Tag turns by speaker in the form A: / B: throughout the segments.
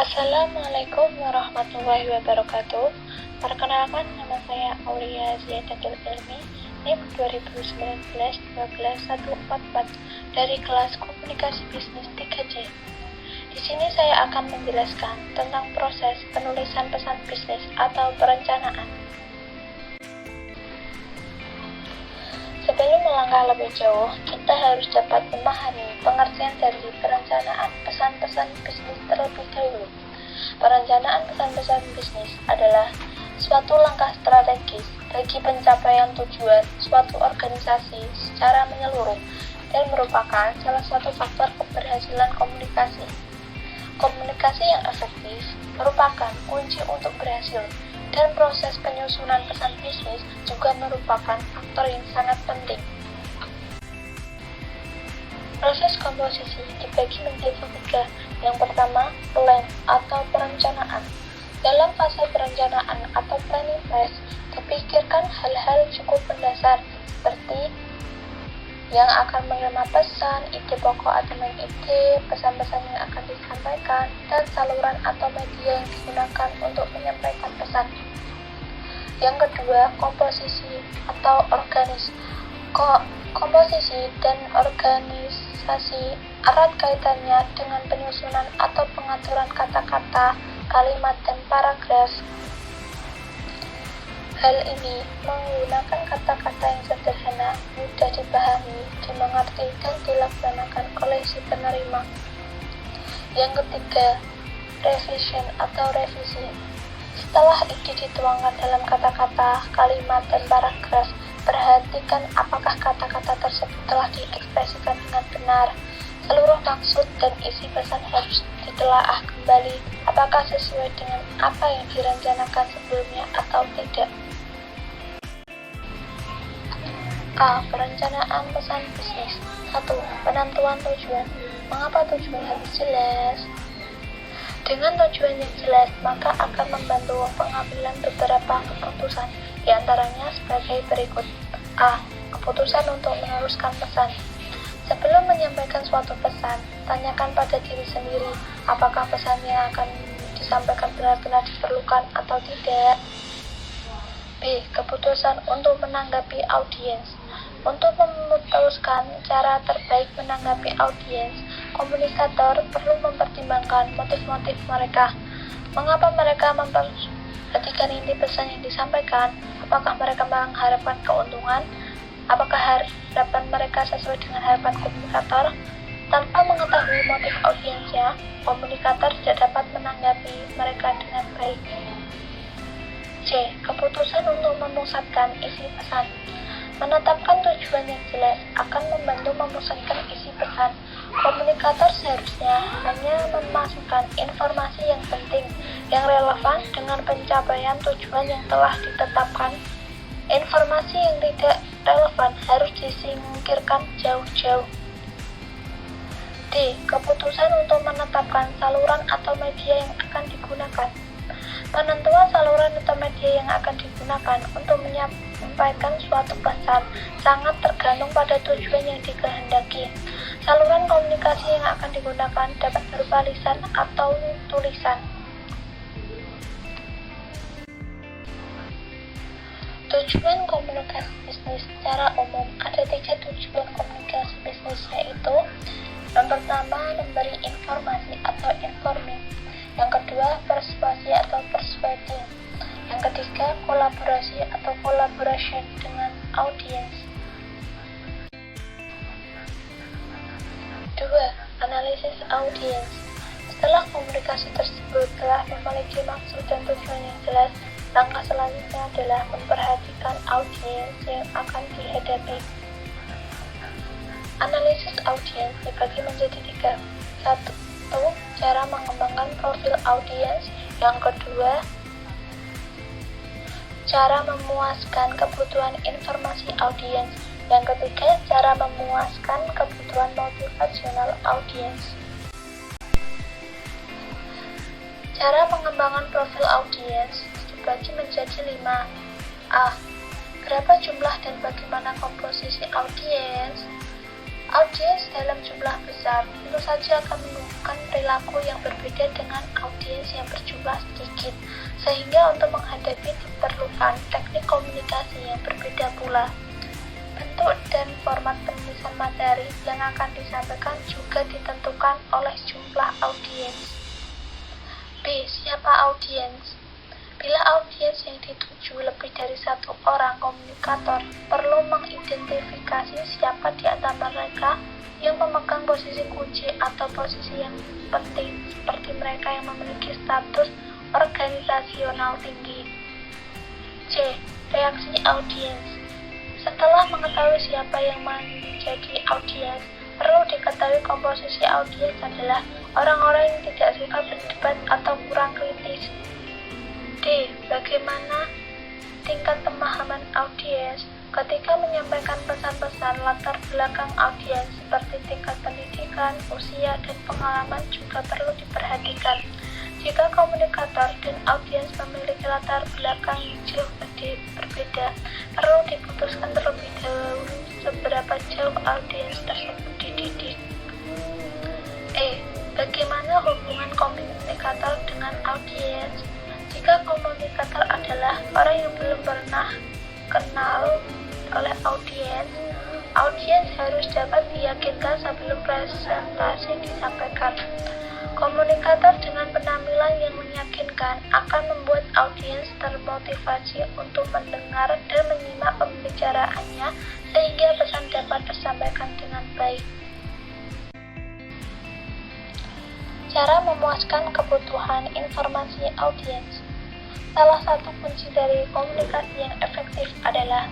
A: Assalamualaikum warahmatullahi wabarakatuh. Perkenalkan, nama saya Aulia Ziyadatul Ilmi, NIM 2019-12-144 dari kelas Komunikasi Bisnis 3C. Di sini saya akan menjelaskan tentang proses penulisan pesan bisnis atau perencanaan. Sebelum melangkah lebih jauh, kita harus dapat memahami pengertian dari perencanaan pesan-pesan bisnis terlebih dahulu. Perencanaan pesan-pesan bisnis adalah suatu langkah strategis bagi pencapaian tujuan suatu organisasi secara menyeluruh dan merupakan salah satu faktor keberhasilan komunikasi. Komunikasi yang efektif merupakan kunci untuk berhasil, dan proses penyusunan pesan bisnis juga merupakan faktor yang sangat penting. Proses komposisi dibagi menjadi tiga. Yang pertama, plan atau perencanaan. Dalam fase perencanaan atau planning phase, dipikirkan hal-hal cukup mendasar seperti yang akan menerima pesan, ide pokok atau main ide, pesan-pesan yang akan disampaikan, dan saluran atau media yang digunakan untuk menyampaikan pesan. Yang kedua, komposisi atau komposisi dan organisasi erat kaitannya dengan penyusunan atau pengaturan kata-kata, kalimat, dan paragraf. Hal ini menggunakan kata-kata yang sederhana, mudah dipahami, dimengerti, dan dilaksanakan oleh si penerima. Yang ketiga, revision atau revisi. Setelah ide dituangkan dalam kata-kata, kalimat, dan paragraf, perhatikan apakah kata-kata tersebut telah diekspresikan dengan benar. Seluruh maksud dan isi pesan harus ditelaah kembali apakah sesuai dengan apa yang direncanakan sebelumnya atau tidak. A. Perencanaan pesan bisnis. 1. Penentuan tujuan. Mengapa tujuan harus jelas? Dengan tujuan yang jelas, maka akan membantu pengambilan beberapa keputusan, di antaranya sebagai berikut. A. Keputusan untuk meneruskan pesan. Sebelum menyampaikan suatu pesan, tanyakan pada diri sendiri, apakah pesan yang akan disampaikan benar-benar diperlukan atau tidak. B. Keputusan untuk menanggapi audiens. Untuk memutuskan cara terbaik menanggapi audiens, komunikator perlu mempertimbangkan motif-motif mereka. Mengapa mereka memperhatikan inti pesan yang disampaikan? Apakah mereka mengharapkan keuntungan? Apakah harapan mereka sesuai dengan harapan komunikator? Tanpa mengetahui motif audiensnya, komunikator tidak dapat menanggapi mereka dengan baik. C. Keputusan untuk memusatkan isi pesan. Menetapkan tujuan yang jelas akan membantu memusatkan isi pesan. Komunikator seharusnya hanya memasukkan informasi yang penting, yang relevan dengan pencapaian tujuan yang telah ditetapkan. Informasi yang tidak relevan harus disingkirkan jauh-jauh. D. Keputusan untuk menetapkan saluran atau media yang akan digunakan. Penentuan saluran atau media yang akan digunakan untuk menyampaikan suatu pesan sangat tergantung pada tujuan yang dikehendaki. Saluran komunikasi yang akan digunakan dapat berupa lisan atau tulisan. Tujuan komunikasi bisnis secara umum. Ada 3 tujuan komunikasi bisnis, yaitu yang pertama, memberi informasi atau informing. Yang kedua, persuasi atau persuading. Yang ketiga, kolaborasi atau collaboration dengan audiens. 2. Analisis audiens. Setelah komunikasi tersebut telah memiliki maksud dan tujuan yang jelas, langkah selanjutnya adalah memperhatikan audiens yang akan dihadapi. Analisis audiens dibagi menjadi 3. 1. Cara mengembangkan profil audiens. Yang kedua, cara memuaskan kebutuhan informasi audiens. Yang ketiga, cara memuaskan kebutuhan motivasional audiens. Cara mengembangkan profil audiens dibagi menjadi 5. A. Berapa jumlah dan bagaimana komposisi audiens? Audiens dalam jumlah besar tentu saja akan menunjukkan perilaku yang berbeda dengan audiens yang berjumlah sedikit, sehingga untuk menghadapi diperlukan teknik komunikasi yang berbeda pula. Bentuk dan format penulisan materi yang akan disampaikan juga ditentukan oleh jumlah audiens. B. Siapa audiens? Bila audiens yang dituju lebih dari satu orang komunikator perlu mengidentifikasi siapa di antara mereka yang memegang posisi kunci atau posisi yang penting, seperti mereka yang memiliki status organisasional tinggi. C. Reaksi audiens. Setelah mengetahui siapa yang menjadi audiens, perlu diketahui komposisi audiens adalah orang-orang yang tidak suka berdebat atau kurang kritis. D. Bagaimana tingkat pemahaman audiens ketika menyampaikan pesan-pesan? Latar belakang audiens seperti tingkat pendidikan, usia, dan pengalaman juga perlu diperhatikan. Jika komunikator dan audiens memiliki latar belakang yang jauh berbeda, perlu diputuskan terlebih dahulu seberapa jauh audiens tersebut dididik. E. Bagaimana hubungan komunikator dengan audiens? Jika komunikator adalah orang yang belum pernah kenal oleh audiens harus dapat diyakinkan sebelum presentasi disampaikan. Komunikator dengan penampilan yang meyakinkan akan membuat audiens termotivasi untuk mendengar dan menyimak pembicaraannya sehingga pesan dapat tersampaikan dengan baik. Cara memuaskan kebutuhan informasi audiens. Salah satu kunci dari komunikasi yang efektif adalah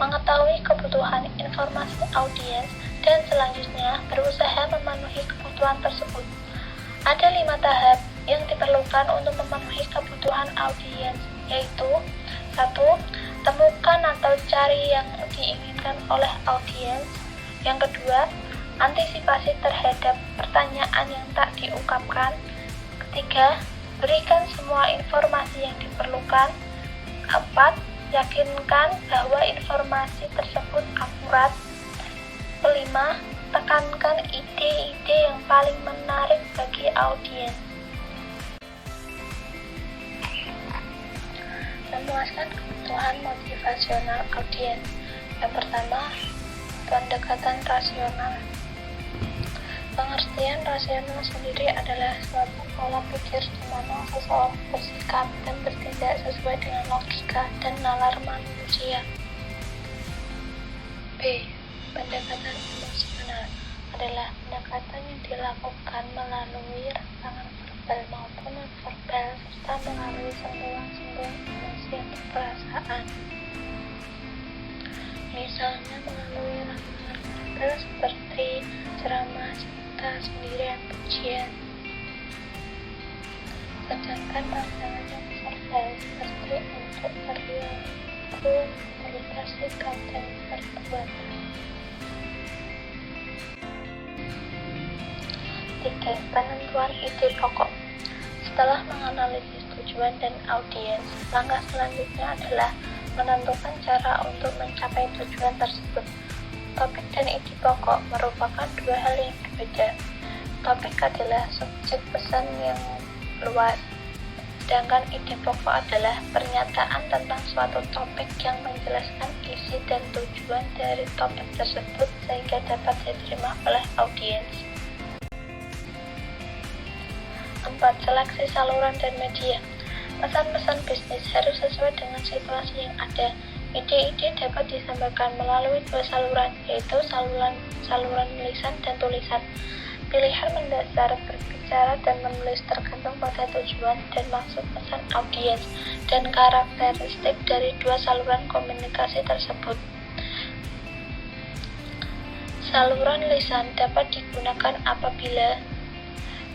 A: mengetahui kebutuhan informasi audiens dan selanjutnya berusaha memenuhi kebutuhan tersebut. Ada 5 tahap yang diperlukan untuk memenuhi kebutuhan audiens, yaitu 1. Temukan atau cari yang diinginkan oleh audiens. Yang kedua, antisipasi terhadap pertanyaan yang tak diungkapkan. Ketiga, berikan semua informasi yang diperlukan. 4. Yakinkan bahwa informasi tersebut akurat. 5. Tekankan ide-ide yang paling menarik bagi audiens. Memuaskan kebutuhan motivasional audiens. Yang pertama, pendekatan rasional. Pengertian rasional sendiri adalah suatu pola pikir di mana seseorang bersikap dan bertindak sesuai dengan logika dan nalar manusia. B. Pendekatan emosional adalah pendekatan yang dilakukan melalui rangsangan verbal maupun non-verbal serta melalui sentuhan-sentuhan emosi atau perasaan. Misalnya melalui rangsangan verbal seperti ceramah, sendirian, pujian. Sedangkan rangsangan non-verbal seperti untuk perilaku, bersikap, dan perbuatan. 3. Penentuan ide pokok. Setelah menganalisis tujuan dan audiens, langkah selanjutnya adalah menentukan cara untuk mencapai tujuan tersebut. Topik dan ide pokok merupakan dua hal yang berbeda. Topik adalah subjek pesan yang luas, sedangkan ide pokok adalah pernyataan tentang suatu topik yang menjelaskan isi dan tujuan dari topik tersebut sehingga dapat diterima oleh audiens. 4. Seleksi saluran dan media. Pesan-pesan bisnis harus sesuai dengan situasi yang ada. Ide-ide dapat disampaikan melalui dua saluran, yaitu saluran lisan dan tulisan. Pilihan mendasar berbicara dan menulis tergantung pada tujuan dan maksud pesan audiens dan karakteristik dari dua saluran komunikasi tersebut. Saluran lisan dapat digunakan apabila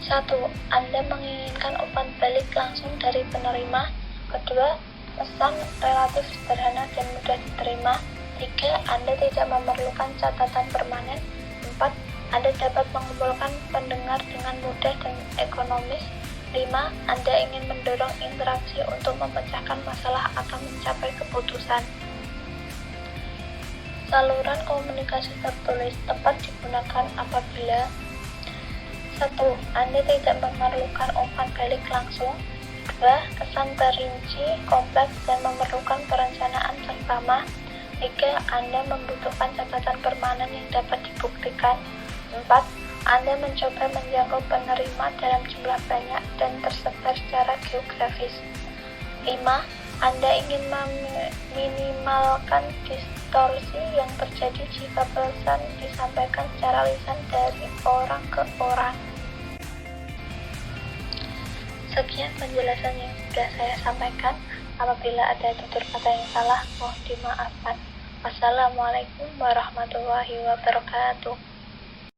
A: 1. Anda menginginkan umpan balik langsung dari penerima. 2. Pesan relatif sederhana dan mudah diterima. 3. Anda tidak memerlukan catatan permanen. 4. Anda dapat mengumpulkan pendengar dengan mudah dan ekonomis. 5. Anda ingin mendorong interaksi untuk memecahkan masalah atau mencapai keputusan. 1. Saluran komunikasi tertulis tepat digunakan apabila 1. Anda tidak memerlukan umpan balik langsung. 2. Kesan terinci, kompleks, dan memerlukan perencanaan seksama. 3. Anda membutuhkan catatan permanen yang dapat dibuktikan. 4. Anda mencoba menjangkau penerima dalam jumlah banyak dan tersebar secara geografis. 5. Anda ingin meminimalkan distorsi yang terjadi jika pesan disampaikan secara lisan dari orang ke orang. Sekian penjelasan yang sudah saya sampaikan. Apabila ada tutur kata yang salah, mohon dimaafkan. Wassalamualaikum warahmatullahi wabarakatuh.